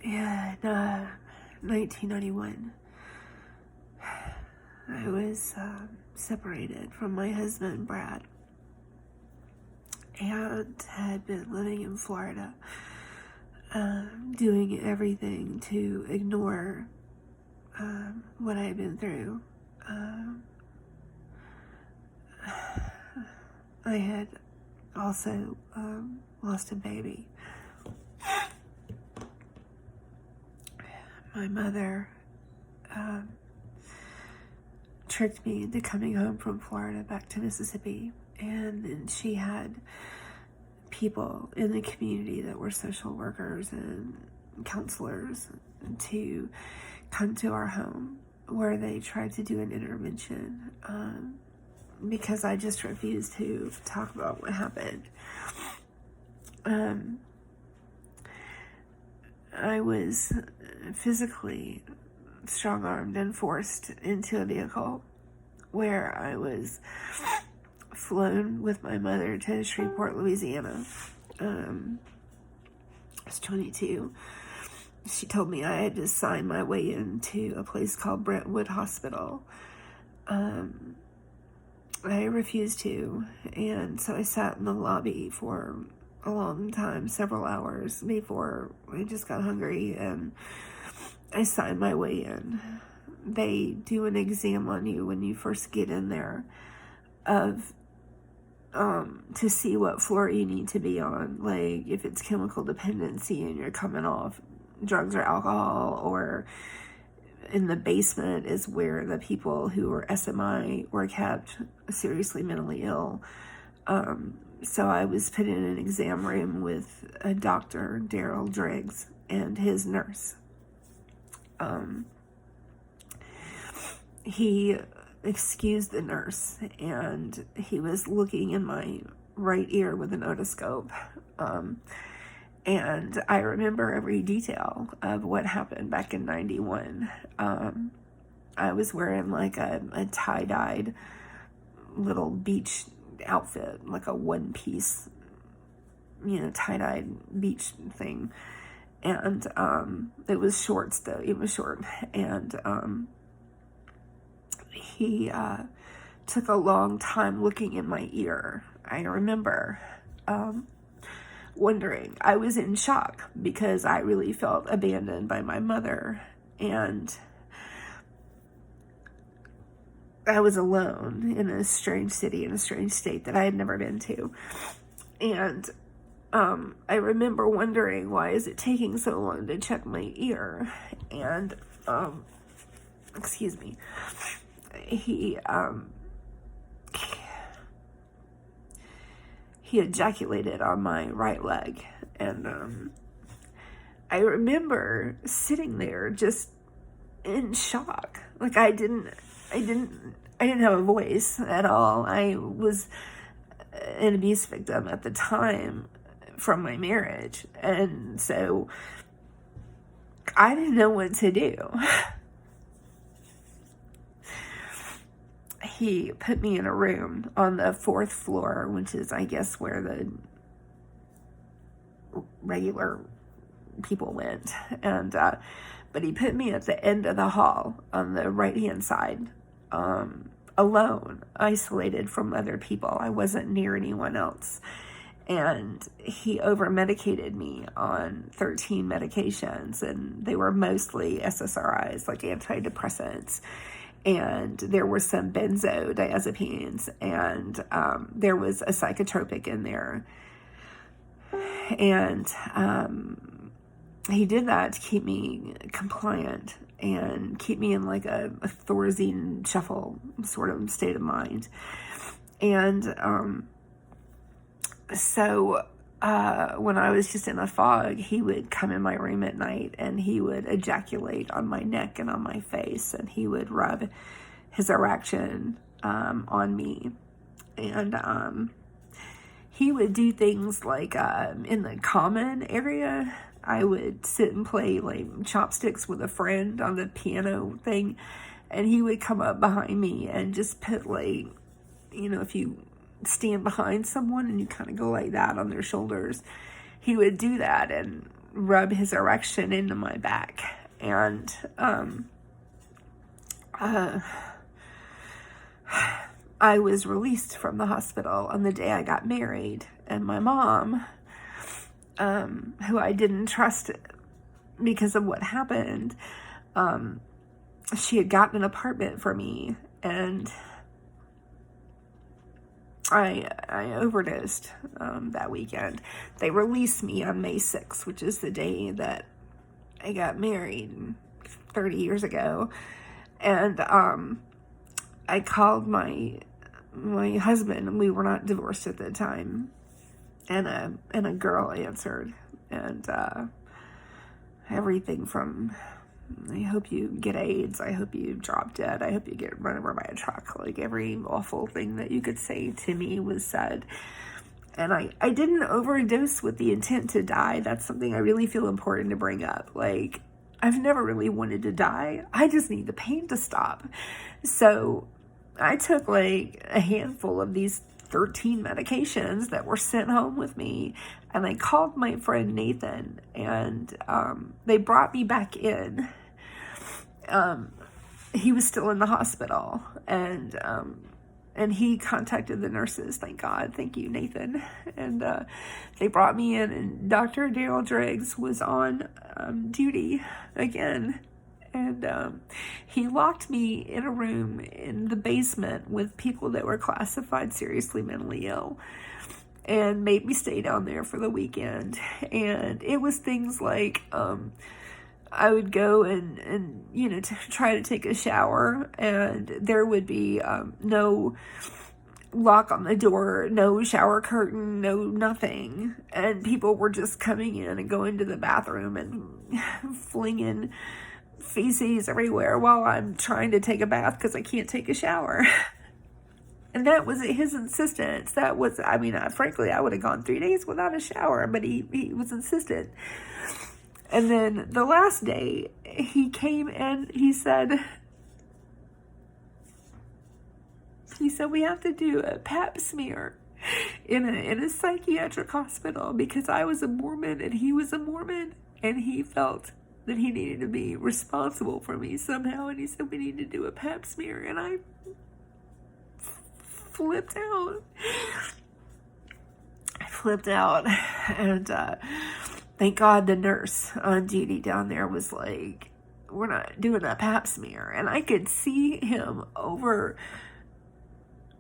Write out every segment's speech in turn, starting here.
In 1991, I was separated from my husband, Brad, and had been living in Florida, doing everything to ignore what I had been through. I had also lost a baby. My mother tricked me into coming home from Florida back to Mississippi, and then she had people in the community that were social workers and counselors to come to our home, where they tried to do an intervention because I just refused to talk about what happened. I was physically strong-armed and forced into a vehicle where I was flown with my mother to Shreveport, Louisiana. I was 22. She told me I had to sign my way into a place called Brentwood Hospital. I refused to, and so I sat in the lobby for a long time, several hours, before I just got hungry, and I signed my way in. They do an exam on you when you first get in there of to see what floor you need to be on, like if it's chemical dependency and you're coming off drugs or alcohol, or in the basement is where the people who are SMI were kept, seriously mentally ill. So I was put in an exam room with a doctor, Daryl Driggs, and his nurse. He excused the nurse, and he was looking in my right ear with an otoscope. And I remember every detail of what happened back in 91. I was wearing like a tie-dyed little beach outfit, like a one-piece, tie-dyed beach thing. And it was shorts, though. It was short. And he took a long time looking in my ear. I remember wondering. I was in shock because I really felt abandoned by my mother, and I was alone in a strange city, in a strange state that I had never been to. And I remember wondering, why is it taking so long to check my ear? And excuse me, he ejaculated on my right leg, and I remember sitting there just in shock. Like I didn't have a voice at all. I was an abuse victim at the time from my marriage, and so I didn't know what to do. He put me in a room on the 4th floor, which is, I guess, where the regular people went. And but he put me at the end of the hall on the right-hand side, alone, isolated from other people. I wasn't near anyone else. And he over-medicated me on 13 medications, and they were mostly SSRIs, like antidepressants. And there were some benzodiazepines, and there was a psychotropic in there. And he did that to keep me compliant and keep me in like a Thorazine shuffle sort of state of mind. And so when I was just in a fog, he would come in my room at night, and he would ejaculate on my neck and on my face, and he would rub his erection on me. And he would do things like in the common area, I would sit and play like chopsticks with a friend on the piano thing, and he would come up behind me and just put like, if you stand behind someone and you kind of go like that on their shoulders, he would do that and rub his erection into my back. And I was released from the hospital on the day I got married, and my mom, who I didn't trust because of what happened, she had gotten an apartment for me, and I overdosed that weekend. They released me on May 6th, which is the day that I got married 30 years ago. And I called my husband, and we were not divorced at the time, and a girl answered, and everything from, I hope you get AIDS, I hope you drop dead, I hope you get run over by a truck, like every awful thing that you could say to me was said. And I didn't overdose with the intent to die. That's something I really feel important to bring up. Like, I've never really wanted to die. I just need the pain to stop. So I took like a handful of these 13 medications that were sent home with me, and I called my friend Nathan, and they brought me back in. He was still in the hospital, and he contacted the nurses. Thank God. Thank you, Nathan. And they brought me in, and Dr. Daryl Driggs was on duty again. And he locked me in a room in the basement with people that were classified seriously mentally ill, and made me stay down there for the weekend. And it was things like, I would go and you know, try to take a shower, and there would be no lock on the door, no shower curtain, no nothing. And people were just coming in and going to the bathroom and flinging feces everywhere while I'm trying to take a bath because I can't take a shower. And that was his insistence. That was, I mean, frankly, I would have gone 3 days without a shower, but he was insistent. And then the last day, he came and he said, we have to do a pap smear in a psychiatric hospital because I was a Mormon and he was a Mormon, and he felt that he needed to be responsible for me somehow, and he said we need to do a pap smear. And I flipped out. And thank God the nurse on duty down there was like, we're not doing a pap smear. And I could see him over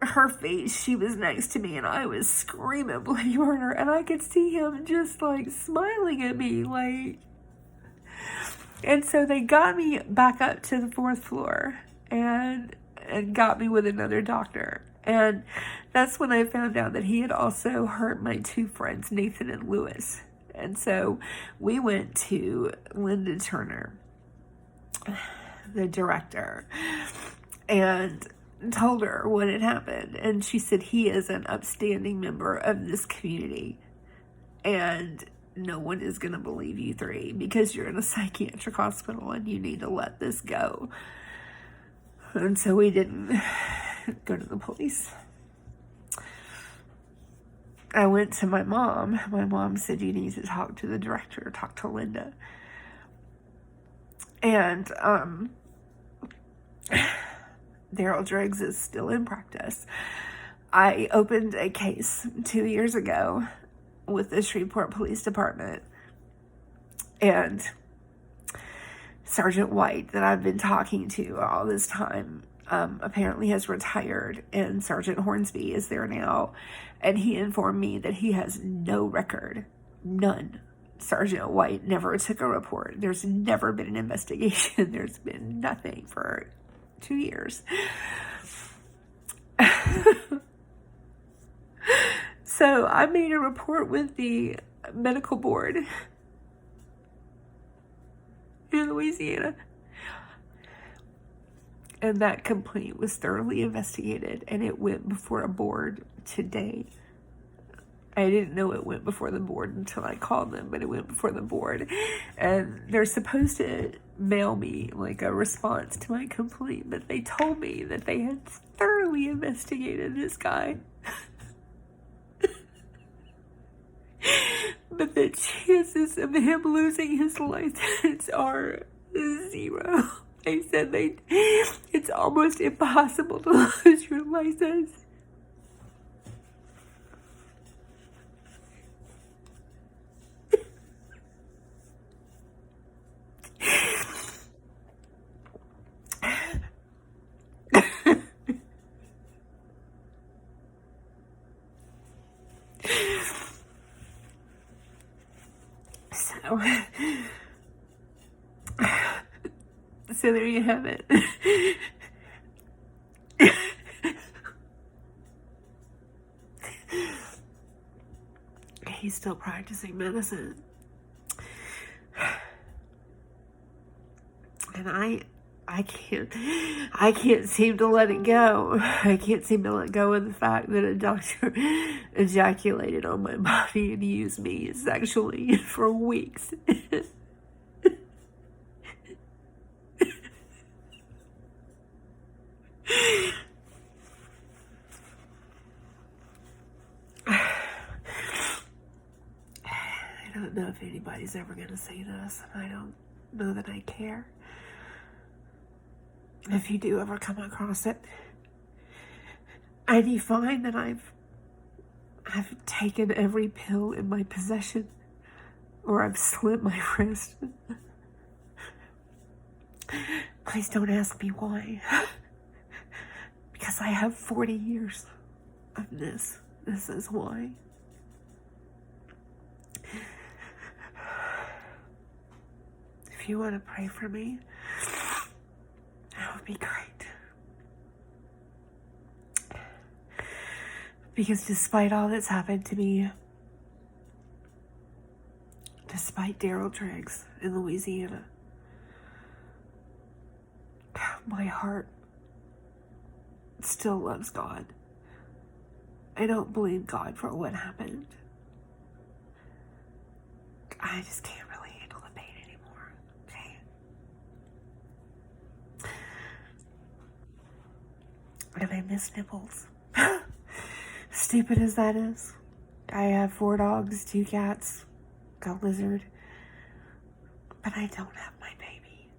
her face. She was next to me, and I was screaming bloody murder, and I could see him just like smiling at me, like. And so they got me back up to the 4th floor and got me with another doctor. And that's when I found out that he had also hurt my 2 friends, Nathan and Lewis. And so we went to Linda Turner, the director, and told her what had happened. And she said, he is an upstanding member of this community, and no one is going to believe you 3 because you're in a psychiatric hospital and you need to let this go. And so we didn't go to the police. I went to my mom. My mom said, you need to talk to the director, talk to Linda. And Daryl Driggs is still in practice. I opened a case 2 years ago with the Shreveport Police Department, and Sergeant White, that I've been talking to all this time, apparently has retired, and Sergeant Hornsby is there now, and he informed me that he has no record, none. Sergeant White never took a report. There's never been an investigation. There's been nothing for 2 years. So I made a report with the medical board in Louisiana, and that complaint was thoroughly investigated, and it went before a board today. I didn't know it went before the board until I called them, but it went before the board, and they're supposed to mail me like a response to my complaint, but they told me that they had thoroughly investigated this guy. but the chances of him losing his license are 0. They said it's almost impossible to lose your license. So there you have it. He's still practicing medicine. And I can't seem to let it go. I can't seem to let go of the fact that a doctor ejaculated on my body and used me sexually for weeks. I don't know if anybody's ever going to see this. I don't know that I care. If you do ever come across it, and you find that I've taken every pill in my possession, or I've slit my wrist, please don't ask me why. Because I have 40 years of this. This is why. If you want to pray for me, that would be great. Because despite all that's happened to me, despite Daryl Triggs in Louisiana, my heart still loves God. I don't blame God for what happened. I just can't really handle the pain anymore. Okay? And I miss Nibbles. Stupid as that is. I have 4 dogs, 2 cats, a lizard. But I don't have my baby.